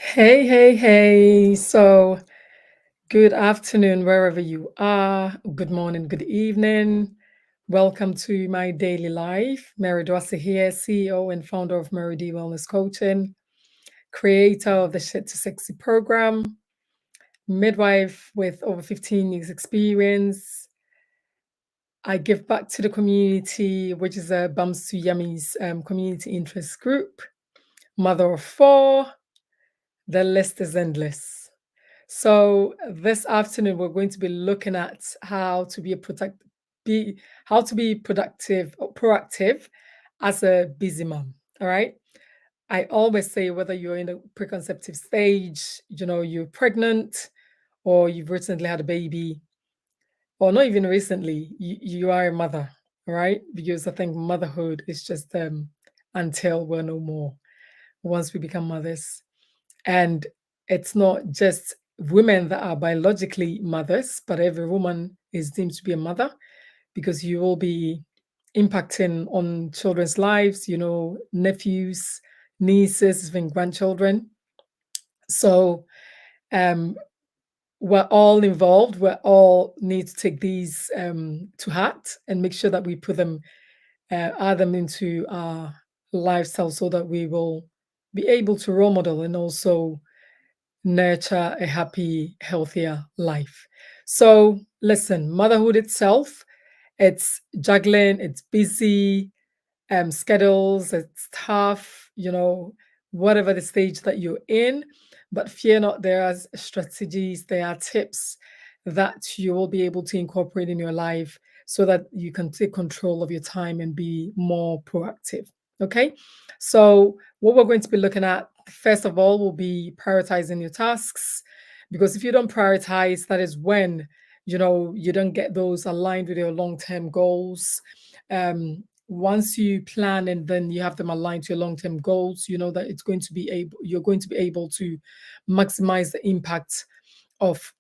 Hey, hey, hey. So, good afternoon, wherever you are. Good morning, good evening. Welcome to my daily life. Mary Dwassa here, CEO and founder of Mary D Wellness Coaching, creator of the Shit to Sexy program, midwife with over 15 years experience. I give back to the community, which is a Bums to Yummies community interest group, mother of four. The list is endless. So this afternoon we're going to be looking at how to be how to be productive or proactive as a busy mom. All right. I always say whether you're in a preconceptive stage, you're pregnant or you've recently had a baby, or not even recently, you are a mother, all right? Because I think motherhood is just until we're no more, once we become mothers. And it's not just women that are biologically mothers, but every woman is deemed to be a mother because you will be impacting on children's lives, nephews, nieces, even grandchildren. So um, we're all involved. We all need to take these to heart and make sure that we add them into our lifestyle so that we will be able to role model and also nurture a happy, healthier life. So, listen, motherhood itself, it's juggling, it's busy, schedules, it's tough, whatever the stage that you're in. But fear not, there are strategies, there are tips that you will be able to incorporate in your life so that you can take control of your time and be more proactive. Okay. So, what we're going to be looking at, first of all, will be prioritizing your tasks. Because if you don't prioritize, that is when you don't get those aligned with your long-term goals. Once you plan and then you have them aligned to your long-term goals, you know that you're going to be able to maximize of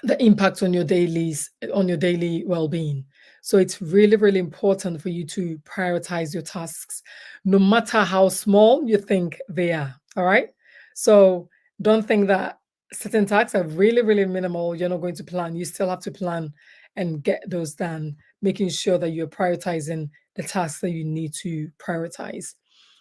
the impact on your daily well-being. So it's really, really important for you to prioritize your tasks, no matter how small you think they are. All right. So don't think that certain tasks are really, really minimal. You're not going to plan. You still have to plan and get those done, making sure that you're prioritizing the tasks that you need to prioritize.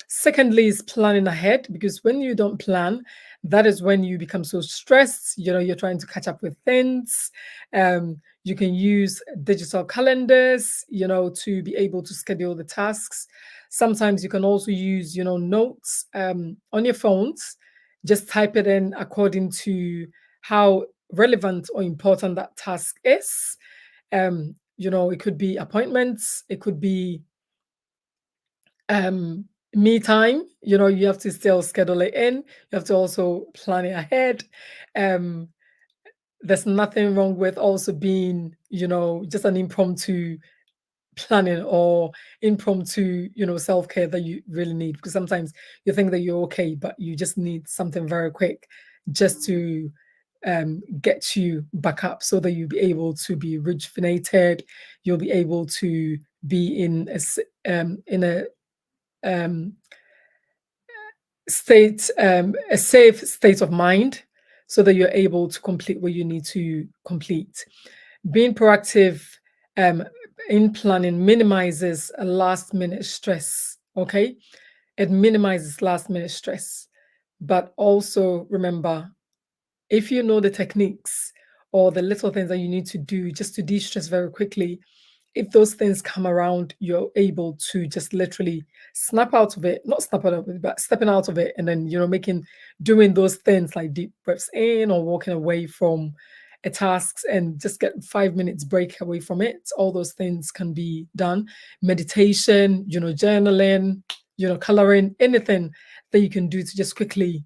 Secondly, is planning ahead because when you don't plan, that is when you become so stressed. You're trying to catch up with things. You can use digital calendars, to be able to schedule the tasks. Sometimes you can also use, notes on your phones. Just type it in according to how relevant or important that task is. It could be appointments, it could be um me time. You have to still schedule it in, you have to also plan it ahead. um there's nothing wrong with also being just an impromptu planning or impromptu self-care that you really need, because sometimes you think that you're okay but you just need something very quick just to get you back up so that you'll be able to be rejuvenated, you'll be able to be in um, a safe state of mind so that you're able to complete what you need to complete. Being proactive um, in planning minimizes a last minute stress. Okay. It minimizes last minute stress. But also remember, if you know the techniques or the little things that you need to do just to de stress very quickly, if those things come around, you're able to just literally snap out of it, not snap out of it, but stepping out of it, and then doing those things like deep breaths in or walking away from a task and just get 5 minutes break away from it. All those things can be done. Meditation, journaling, coloring, anything that you can do to just quickly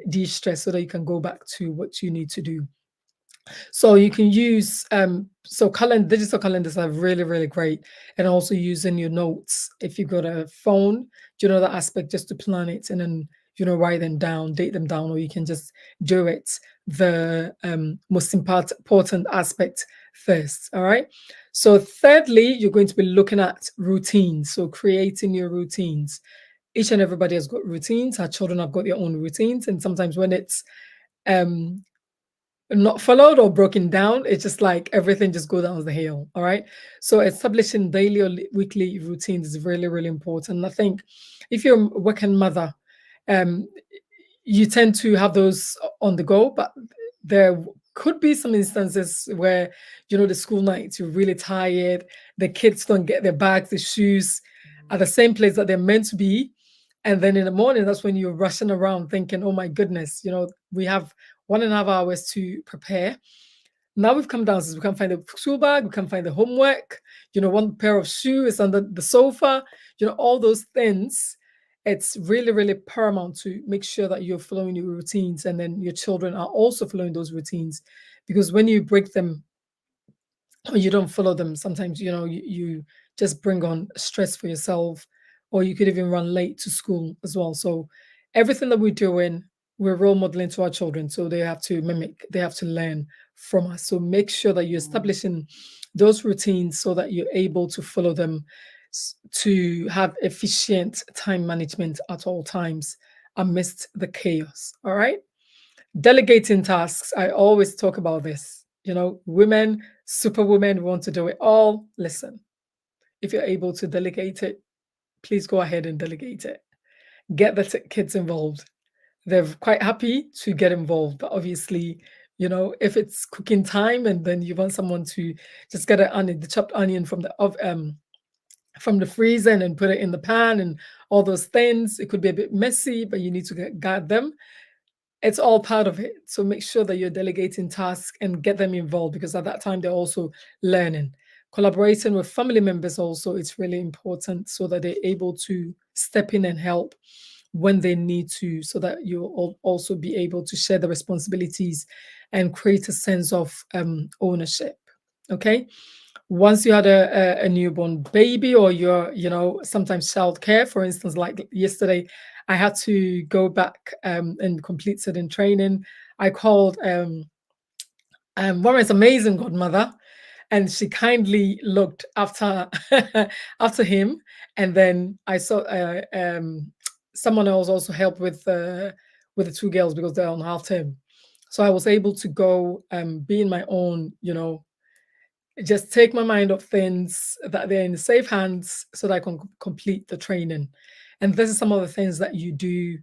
de-stress so that you can go back to what you need to do. So you can use digital calendars are really, really great. And also using your notes. If you've got a phone, that aspect just to plan it and then write them down, date them down, or you can just do it the most important aspect first. All right. So thirdly, you're going to be looking at routines. So creating your routines. Each and everybody has got routines. Our children have got their own routines, and sometimes when it's um not followed or broken down, it's just like everything just go down the hill. All right. So establishing daily or weekly routines is really, really important. I think if you're a working mother, um, you tend to have those on the go, but there could be some instances where, the school nights, you're really tired, the kids don't get their bags, the shoes at the same place that they're meant to be. And then in the morning, that's when you're rushing around thinking, oh my goodness, we have 1.5 hours to prepare. Now we've come downstairs, we can't find the school bag, we can't find the homework, one pair of shoes is under the sofa, all those things. It's really, really paramount to make sure that you're following your routines and then your children are also following those routines. Because when you break them or you don't follow them, sometimes you just bring on stress for yourself, or you could even run late to school as well. So everything that we're doing, we're role modeling to our children, so they have to mimic, they have to learn from us. So make sure that you're establishing those routines so that you're able to follow them, to have efficient time management at all times amidst the chaos. All right. Delegating tasks. I always talk about this. Women, superwomen want to do it all. Listen, if you're able to delegate it, please go ahead and delegate it. Get the kids involved. They're quite happy to get involved, but obviously, if it's cooking time and then you want someone to just get the chopped onion from the freezer and then put it in the pan and all those things, it could be a bit messy, but you need to guide them. It's all part of it. So make sure that you're delegating tasks and get them involved, because at that time they're also learning. Collaborating with family members also, it's really important so that they're able to step in and help when they need to, so that you'll also be able to share the responsibilities and create a sense of ownership. Okay. Once you had a newborn baby, or you're, sometimes childcare, for instance, like yesterday, I had to go back and complete certain training. I called Warren's amazing godmother, and she kindly looked after after him. And then I saw someone else also helped with the two girls because they're on half term. So I was able to go be in my own, just take my mind off things, that they're in safe hands so that I can complete the training. And this is some of the things that you do,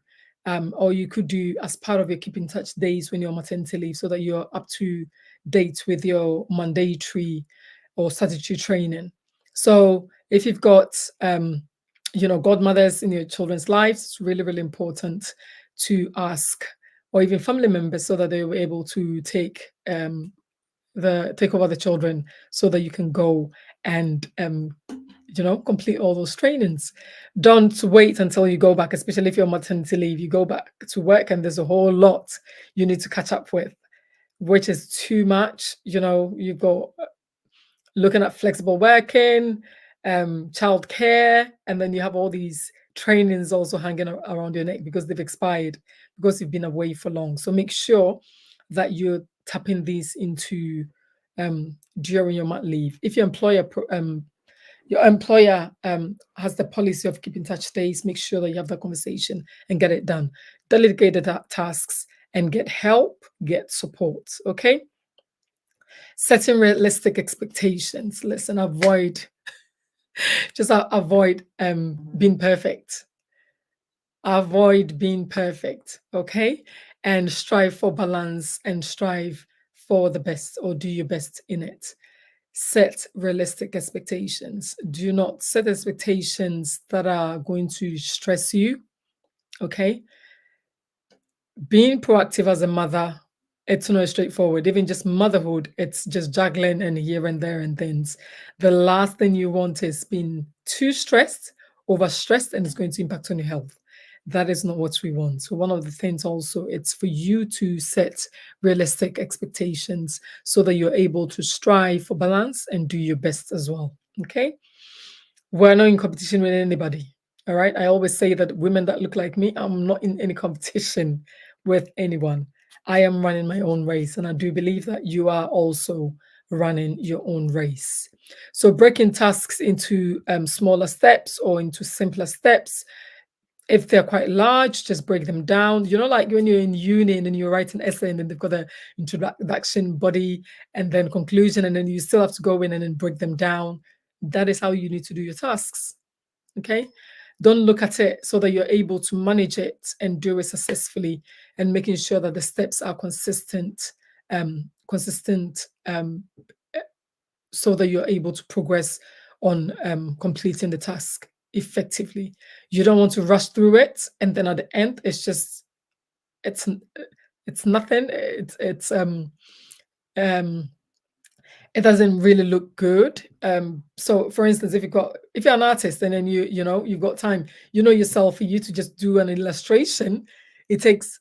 or you could do as part of your keep in touch days when you're on maternity leave, so that you're up to date with your mandatory or statutory training. So if you've got, godmothers in your children's lives, it's really, really important to ask, or even family members, so that they were able to take over the children, so that you can go and complete all those trainings. Don't wait until you go back, especially if you're on maternity leave. You go back to work and there's a whole lot you need to catch up with, which is too much. You've got looking at flexible working, childcare, and then you have all these trainings also hanging around your neck because they've expired, because you've been away for long. So make sure that you're tapping these into during your mat leave. If your employer has the policy of keeping touch days, make sure that you have that conversation and get it done. Delegate the tasks and get help, get support. Okay. Setting realistic expectations. Listen, avoid being perfect. Avoid being perfect, okay? And strive for balance and strive for the best, or do your best in it. Set realistic expectations. Do not set expectations that are going to stress you, okay? Being proactive as a mother, it's not straightforward. Even just motherhood, it's just juggling and here and there and things. The last thing you want is being too stressed, overstressed, and it's going to impact on your health. That is not what we want. So one of the things also, it's for you to set realistic expectations so that you're able to strive for balance and do your best as well. Okay. We're not in competition with anybody. All right. I always say that women that look like me, I'm not in any competition with anyone. I am running my own race. And I do believe that you are also running your own race. So breaking tasks into smaller steps or into simpler steps If they're quite large, just break them down. You know, like when you're in uni and then you write an essay and then they've got the introduction, body, and then conclusion, and then you still have to go in and then break them down. That is how you need to do your tasks. Okay. Don't look at it so that you're able to manage it and do it successfully, and making sure that the steps are consistent, consistent, so that you're able to progress on completing the task effectively. You don't want to rush through it, and then at the end, it's it's nothing. Um, it doesn't really look good. So for instance, if you're an artist and then you've got time, you know yourself, for you to just do an illustration, it takes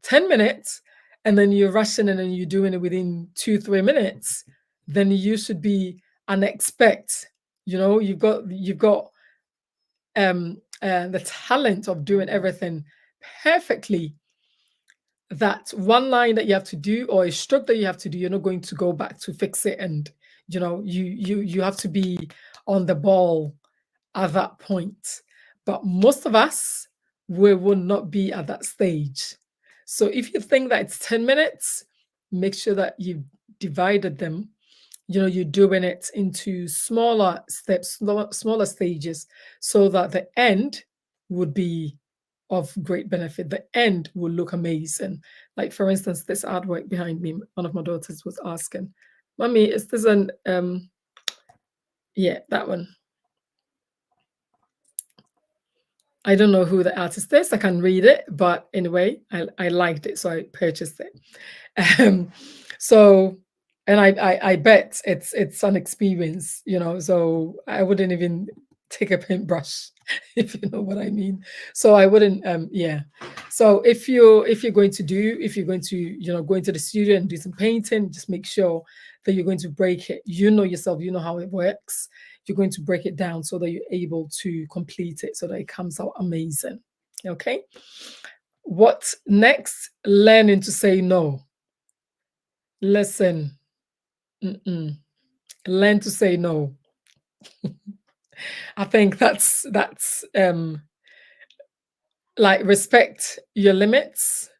10 minutes, and then you're rushing and then you're doing it within 2, 3 minutes, then you should be an expert. You've got the talent of doing everything perfectly. That one line that you have to do, or a stroke that you have to do, you're not going to go back to fix it, and you have to be on the ball at that point. But most of us, we will not be at that stage. So if you think that it's 10 minutes, make sure that you've divided them. You're doing it into smaller steps, smaller stages, so that the end would be of great benefit. The end will look amazing. Like for instance, this artwork behind me, one of my daughters was asking, "Mommy, is this an yeah, that one. I don't know who the artist is. I can read it, but anyway, I liked it, so I purchased it. Um, so, and I bet it's an experience, So I wouldn't even take a paintbrush, if you know what I mean. So I wouldn't, yeah. So if you're going to go into the studio and do some painting, just make sure that you're going to break it. You know yourself, you know how it works. You're going to break it down so that you're able to complete it, so that it comes out amazing. Okay. What next? Learning to say no. Listen, learn to say no. I think that's like respect your limits.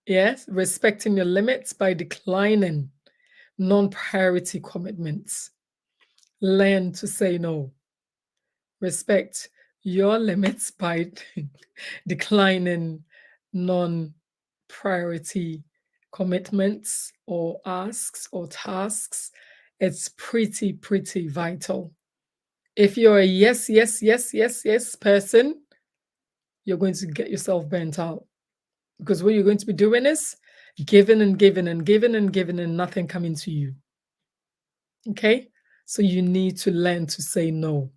Yes, respecting your limits by declining non-priority commitments. Learn to say no. Respect your limits by declining non-priority commitments or asks or tasks. It's pretty vital. If you're a yes, yes, yes, yes, yes person, you're going to get yourself burnt out, because what you're going to be doing is giving and giving and giving and giving and nothing coming to you. Okay? So you need to learn to say no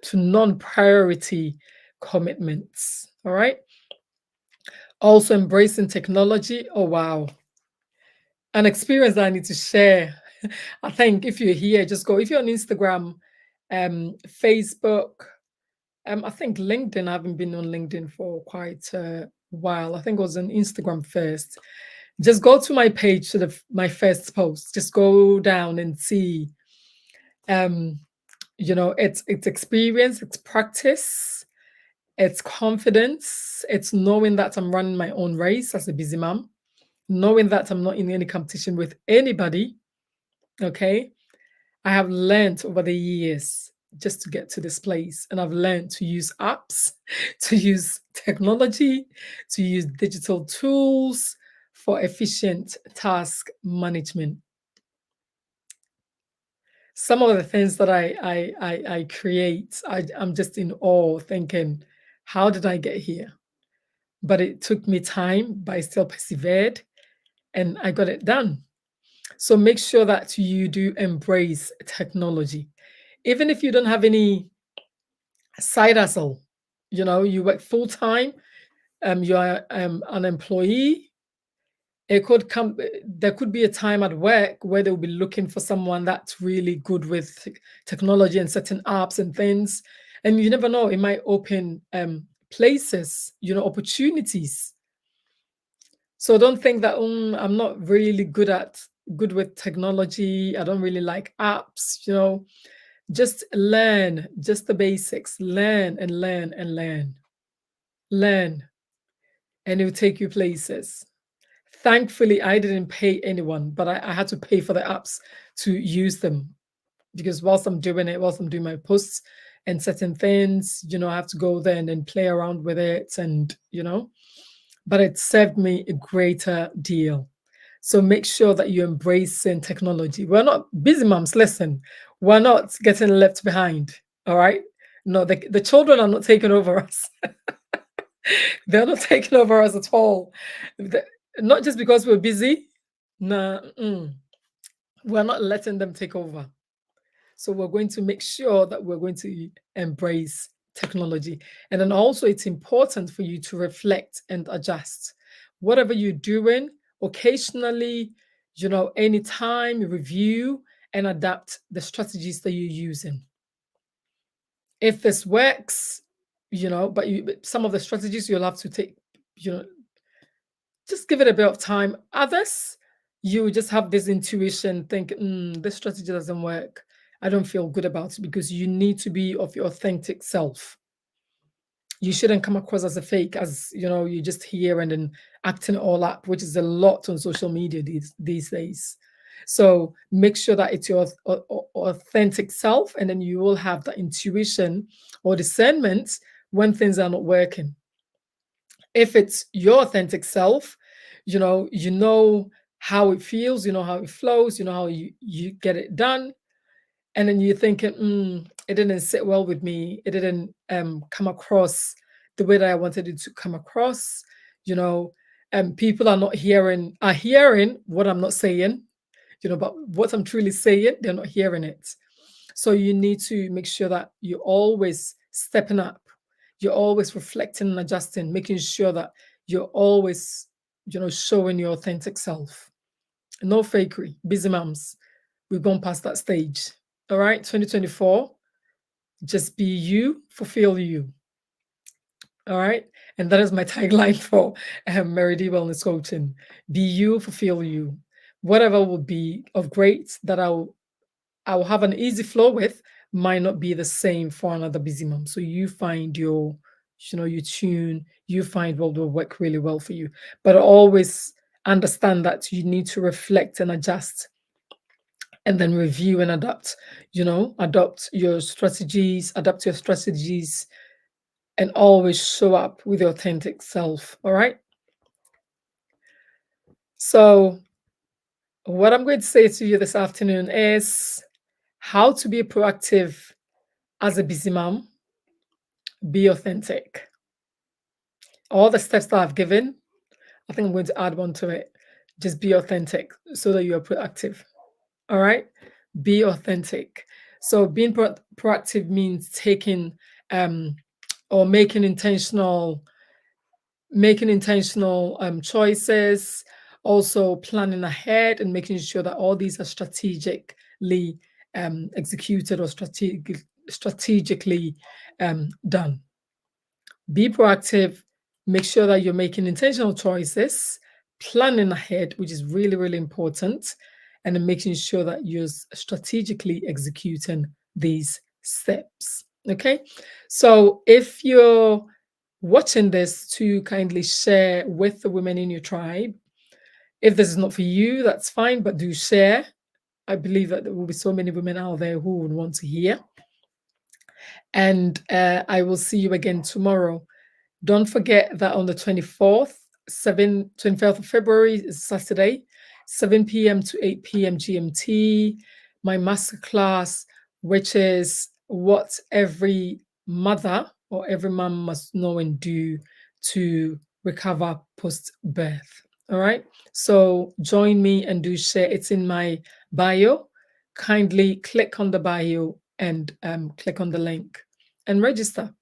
to non-priority commitments. All right? Also embracing technology. Oh wow. An experience that I need to share. I think if you're here, just go. If you're on Instagram, Facebook, I think LinkedIn. I haven't been on LinkedIn for quite a while. I think it was on Instagram first. Just go to my page, to my first post. Just go down and see. It's experience, it's practice, it's confidence, it's knowing that I'm running my own race as a busy mom, knowing that I'm not in any competition with anybody. Okay. I have learned over the years just to get to this place, and I've learned to use apps, to use technology, to use digital tools for efficient task management. Some of the things that I create, I'm just in awe, thinking, how did I get here? But it took me time, but I still persevered and I got it done. So make sure that you do embrace technology. Even if you don't have any side hustle, you work full time, you are an employee. There could be a time at work where they'll be looking for someone that's really good with technology and certain apps and things. And you never know, it might open places, opportunities. So don't think that I'm not really good with technology. I don't really like apps, Just learn just the basics. Learn and learn and learn. learn, and it will take you places. Thankfully, I didn't pay anyone, but I had to pay for the apps to use them because whilst I'm doing it, whilst I'm doing my posts and certain things, I have to go there and then play around with it but it served me a greater deal. So make sure that you embrace in technology. We're not busy moms, listen, we're not getting left behind. All right. No, the children are not taking over us. They're not taking over us at all. The- Not just because we're busy. No, we're not letting them take over. So we're going to make sure that we're going to embrace technology. And then also, it's important for you to reflect and adjust. Whatever you're doing, occasionally, anytime, review and adapt the strategies that you're using. If this works, but some of the strategies you'll have to take, you know, just give it a bit of time. Others, you just have this intuition, think, this strategy doesn't work. I don't feel good about it because you need to be of your authentic self. You shouldn't come across as a fake, as you just hear and then acting all up, which is a lot on social media these days. So make sure that it's your authentic self, and then you will have that intuition or discernment when things are not working. If it's your authentic self, you know how it feels, you know how it flows, you know how you get it done, and then you're thinking, it didn't sit well with me, it didn't come across the way that I wanted it to come across, you know, people are hearing what I'm not saying, but what I'm truly saying, they're not hearing it. So you need to make sure that you're always stepping up, you're always reflecting and adjusting, making sure that you're always, showing your authentic self. No fakery. Busy moms, we've gone past that stage. All right, 2024, just be you, fulfill you. All right. And that is my tagline for Mary D Wellness Coaching. Be you, fulfill you. Whatever will be of great that I'll have an easy flow with might not be the same for another busy mom. So you find you tune, you find what will work really well for you. But always understand that you need to reflect and adjust and then review and adapt, adapt your strategies, and always show up with your authentic self. All right. So, what I'm going to say to you this afternoon is how to be proactive as a busy mom. Be authentic. All the steps that I've given, I think I'm going to add one to it. Just be authentic so that you are proactive. All right. Be authentic. So being proactive means taking or making intentional choices, also planning ahead and making sure that all these are strategically executed or strategically done. Be proactive, make sure that you're making intentional choices, planning ahead, which is really, really important, and then making sure that you're strategically executing these steps. Okay. So if you're watching this, to kindly share with the women in your tribe. If this is not for you, that's fine, but do share. I believe that there will be so many women out there who would want to hear. And I will see you again tomorrow. Don't forget that on the 24th, 24th of February is Saturday, 7 p.m. to 8 p.m. GMT, my masterclass, which is what every mother or every mom must know and do to recover post-birth. All right. So join me and do share. It's in my bio. Kindly click on the bio and click on the link and register.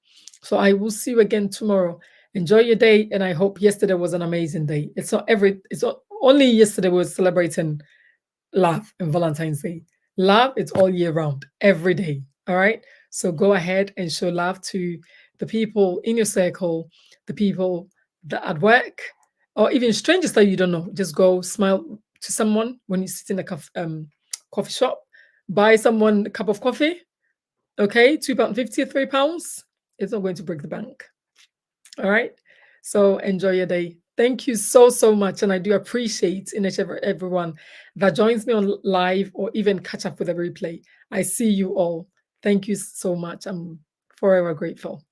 So I will see you again tomorrow. Enjoy your day, and I hope yesterday was an amazing day. Only yesterday we were celebrating love and Valentine's Day. Love, it's all year round, every day. All right. So go ahead and show love to the people in your circle, the people that at work, or even strangers that you don't know. Just go smile to someone when you sit in a coffee shop. Buy someone a cup of coffee. Okay, £2.50 or £3. It's not going to break the bank. All right. So enjoy your day. Thank you so, so much. And I do appreciate in each everyone that joins me on live or even catch up with a replay. I see you all. Thank you so much. I'm forever grateful.